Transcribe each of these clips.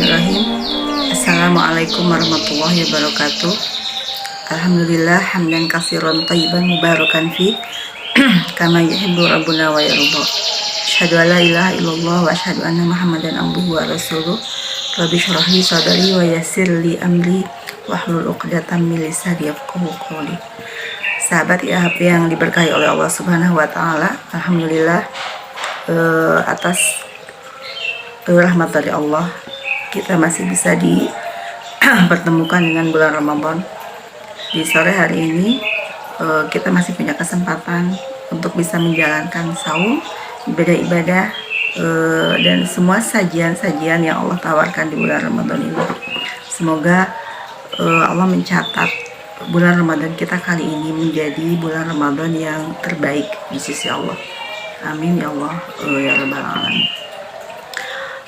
Bismillahirrahmanirrahim. Assalamualaikum warahmatullahi wabarakatuh. Alhamdulillah hamdan katsiran thayyiban mubarakan fi kama yuhibbu rabbuna wa yarda. Asyhadu an la ilaha illallah wa asyhadu anna Muhammadan abduhu wa rasuluh. Rabbi shrah li sadri wa yassir li amri wahlul 'uqdatam min lisani yafqahu qawli. Sahabat IAHP yang diberkahi oleh Allah Subhanahu wa taala, alhamdulillah atas rahmat dari Allah kita masih bisa dipertemukan dengan bulan Ramadan. Di sore hari ini kita masih punya kesempatan untuk bisa menjalankan saum, ibadah-ibadah dan semua sajian-sajian yang Allah tawarkan di bulan Ramadan ini. Semoga Allah mencatat bulan Ramadan kita kali ini menjadi bulan Ramadan yang terbaik di sisi Allah. Amin ya Allah ya rabbal alamin.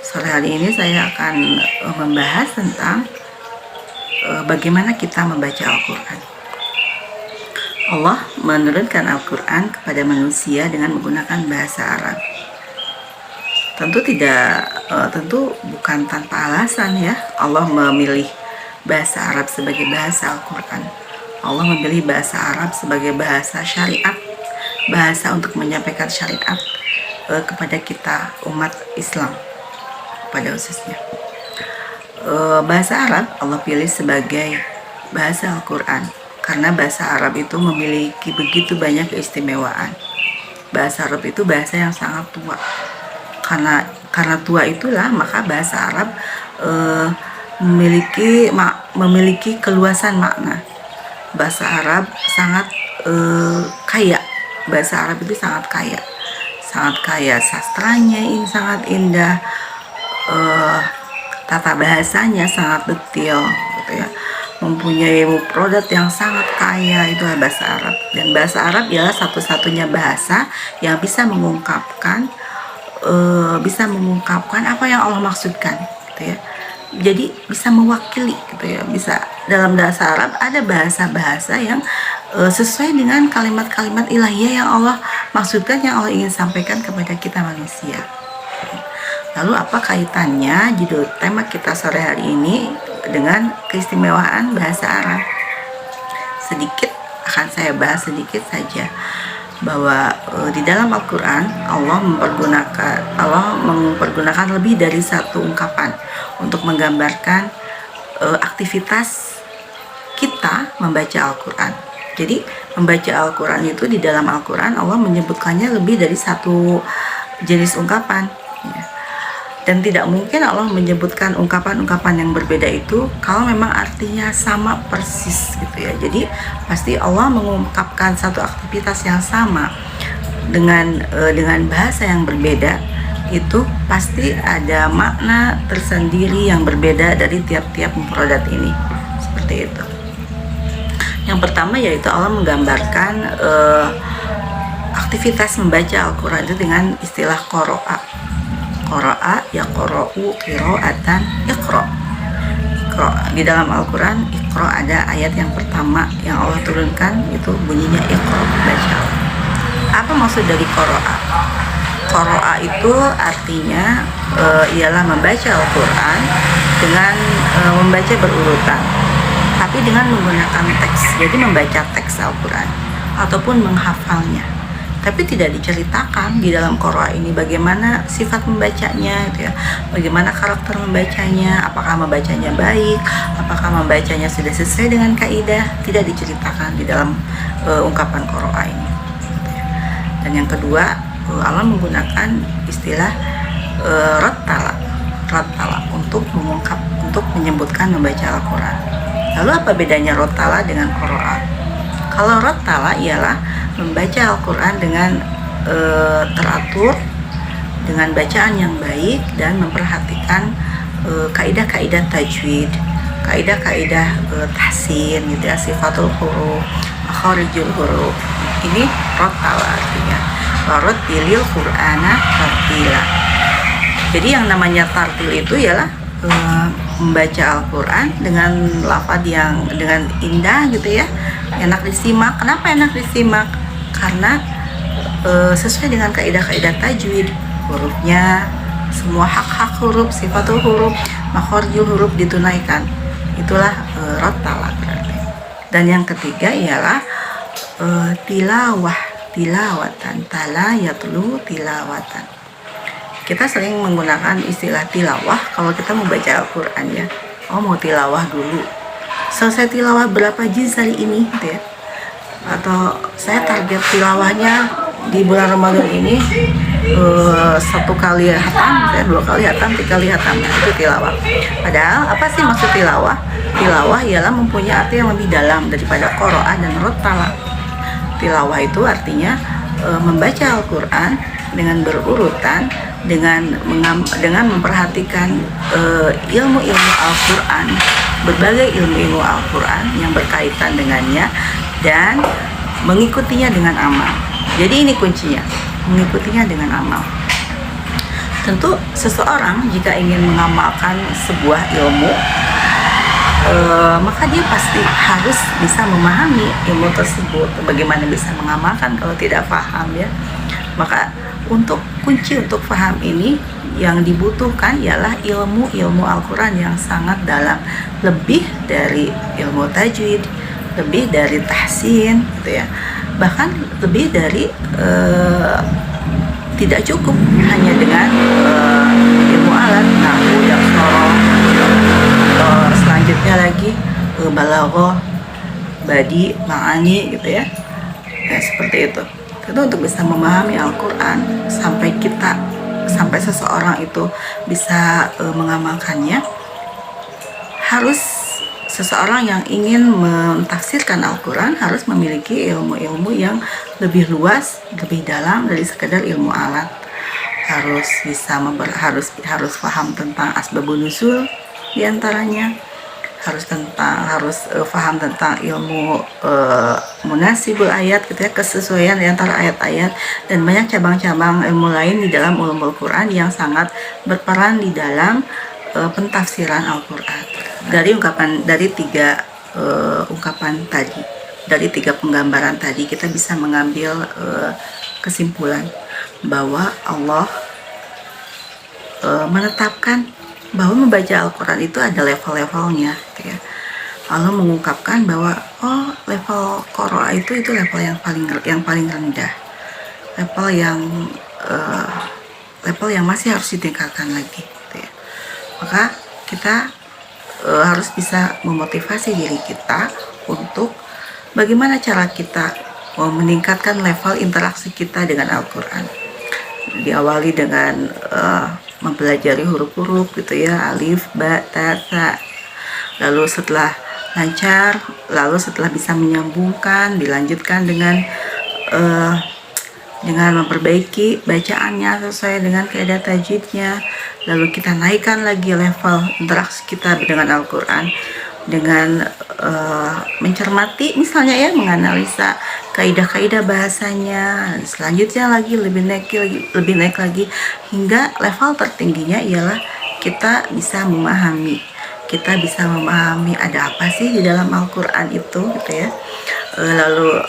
Sore hari ini saya akan membahas tentang bagaimana kita membaca Al-Quran. Allah menurunkan Al-Quran kepada manusia dengan menggunakan bahasa Arab. Tentu bukan tanpa alasan ya. Allah memilih bahasa Arab sebagai bahasa Al-Quran. Allah memilih bahasa Arab sebagai bahasa syariat, bahasa untuk menyampaikan syariat kepada kita umat Islam pada khususnya. Bahasa Arab Allah pilih sebagai bahasa Al-Quran karena bahasa Arab itu memiliki begitu banyak keistimewaan. Bahasa Arab itu bahasa yang sangat tua. Karena tua itulah maka bahasa Arab memiliki keluasan makna. Bahasa Arab sangat kaya. Bahasa Arab itu sangat kaya sastranya, ini sangat indah. Tata bahasanya sangat detail gitu ya, mempunyai mufradat yang sangat kaya. Itu bahasa Arab, dan bahasa Arab ialah satu-satunya bahasa yang bisa mengungkapkan apa yang Allah maksudkan gitu ya. Jadi bisa mewakili gitu ya. Bisa dalam bahasa Arab ada bahasa-bahasa yang sesuai dengan kalimat-kalimat ilahiyah yang Allah maksudkan, yang Allah ingin sampaikan kepada kita manusia. Lalu apa kaitannya judul tema kita sore hari ini dengan keistimewaan bahasa Arab? Sedikit akan saya bahas sedikit saja bahwa di dalam Al-Quran Allah mempergunakan lebih dari satu ungkapan untuk menggambarkan aktivitas kita membaca Al-Quran. Jadi membaca Al-Quran itu di dalam Al-Quran Allah menyebutkannya lebih dari satu jenis ungkapan ya. Dan tidak mungkin Allah menyebutkan ungkapan-ungkapan yang berbeda itu kalau memang artinya sama persis gitu ya. Jadi pasti Allah mengungkapkan satu aktivitas yang sama dengan bahasa yang berbeda, itu pasti ada makna tersendiri yang berbeda dari tiap-tiap mufradat ini. Seperti itu. Yang pertama yaitu Allah menggambarkan aktivitas membaca Al-Quran itu dengan istilah qoro'a. Qoro'a yaqra'u qira'atan iqra'. Di dalam Al-Quran Iqra' ada ayat yang pertama yang Allah turunkan, itu bunyinya Iqra', baca. Apa maksud dari qoro'a? Qoro'a itu artinya ialah membaca Al-Quran dengan membaca berurutan, tapi dengan menggunakan teks. Jadi membaca teks Al-Quran ataupun menghafalnya. Tapi tidak diceritakan di dalam qoro'a ini bagaimana sifat membacanya gitu ya. Bagaimana karakter membacanya, apakah membacanya baik, apakah membacanya sudah sesuai dengan kaidah, tidak diceritakan di dalam ungkapan qoro'a ini gitu ya. Dan yang kedua, Allah menggunakan istilah rattala untuk menyebutkan membaca Al-Quran. Lalu apa bedanya rattala dengan qoro'a? Kalau rattala ialah membaca Al-Quran dengan teratur, dengan bacaan yang baik, dan memperhatikan kaidah-kaidah tajwid, kaidah-kaidah tahsin gitu ya, sifatul huruf, makharijul huruf. Ini rattala artinya warattilil qur'ana tartila. Jadi yang namanya tartil itu ialah membaca Al-Quran dengan lafaz yang dengan indah gitu ya, enak disimak. Kenapa enak disimak? Karena sesuai dengan kaidah-kaidah tajwid, hurufnya semua hak-hak huruf, sifatul huruf, makhorijul huruf ditunaikan. Itulah rottala berarti. Dan yang ketiga ialah tilawatan, tala yatlu tilawatan. Kita sering menggunakan istilah tilawah kalau kita membaca Al-Quran ya. Oh, mau tilawah dulu, selesai tilawah berapa juz hari ini gitu ya, atau saya target tilawahnya di bulan Ramadan ini 1 kali hatam, saya 2 kali hatam, 3 kali hatam. Itu tilawah. Padahal apa sih maksud tilawah? Tilawah ialah mempunyai arti yang lebih dalam daripada qiraah dan rottala. Tilawah itu artinya membaca Al-Quran dengan berurutan, dengan memperhatikan ilmu-ilmu Al-Quran, berbagai ilmu-ilmu Al-Quran yang berkaitan dengannya, dan mengikutinya dengan amal. Jadi ini kuncinya, mengikutinya dengan amal. Tentu seseorang jika ingin mengamalkan sebuah ilmu, maka dia pasti harus bisa memahami ilmu tersebut. Bagaimana bisa mengamalkan kalau tidak paham ya? Maka untuk kunci untuk paham ini yang dibutuhkan ialah ilmu Al-Quran yang sangat dalam, lebih dari ilmu tajwid, lebih dari tahsin gitu ya, bahkan lebih dari tidak cukup hanya dengan ilmu alat, nahwu, dan selanjutnya lagi balaghah, badi, ma'ani gitu ya. Ya seperti itu. Tentu untuk bisa memahami Al-Quran sampai seseorang itu bisa mengamalkannya, harus seseorang yang ingin mentafsirkan Al-Quran harus memiliki ilmu-ilmu yang lebih luas, lebih dalam dari sekedar ilmu alat. Harus bisa harus paham tentang asbabun nuzul diantaranya, harus paham tentang ilmu munasibul ayat gitu ya, kesesuaian di antara ayat-ayat, dan banyak cabang-cabang ilmu lain di dalam ulumul Quran yang sangat berperan di dalam pentafsiran Al-Quran. Dari tiga ungkapan tadi, dari 3 penggambaran tadi, kita bisa mengambil kesimpulan bahwa Allah menetapkan bahwa membaca Al-Quran itu ada level-levelnya gitu ya. Allah mengungkapkan bahwa level qiraah itu level yang paling rendah, level yang masih harus ditingkatkan lagi gitu ya. Maka kita harus bisa memotivasi diri kita untuk bagaimana cara kita meningkatkan level interaksi kita dengan Al-Quran. Diawali dengan mempelajari huruf-huruf gitu ya, alif, ba, ta, sa. Lalu setelah lancar, setelah bisa menyambungkan, dilanjutkan dengan memperbaiki bacaannya sesuai dengan kaidah tajwidnya. Lalu kita naikkan lagi level interaksi kita dengan Al-Quran dengan mencermati, misalnya ya, menganalisa kaidah-kaidah bahasanya. Selanjutnya lagi lebih naik lagi hingga level tertingginya ialah kita bisa memahami ada apa sih di dalam Al-Quran itu gitu ya. Lalu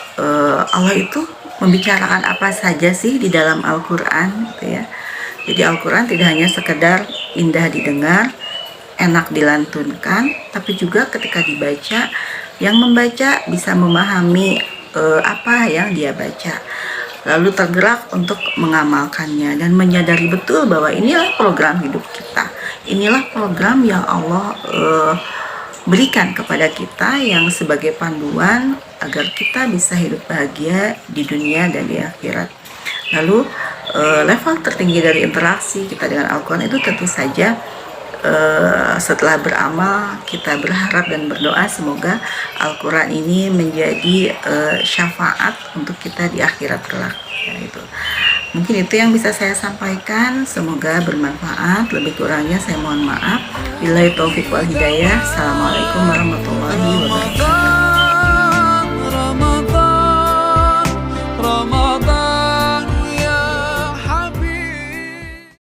Allah itu membicarakan apa saja sih di dalam Al-Quran gitu ya. Jadi Al-Quran tidak hanya sekedar indah didengar, enak dilantunkan, tapi juga ketika dibaca, yang membaca bisa memahami apa yang dia baca, lalu tergerak untuk mengamalkannya dan menyadari betul bahwa inilah program hidup kita, inilah program yang Allah berikan kepada kita yang sebagai panduan agar kita bisa hidup bahagia di dunia dan di akhirat. Lalu level tertinggi dari interaksi kita dengan Al-Quran itu tentu saja setelah beramal, kita berharap dan berdoa semoga Al-Quran ini menjadi syafaat untuk kita di akhirat kelak ya, itu. Mungkin itu yang bisa saya sampaikan, semoga bermanfaat. Lebih kurangnya saya mohon maaf. Billahi taufiq wal hidayah. Assalamualaikum warahmatullahi wabarakatuh.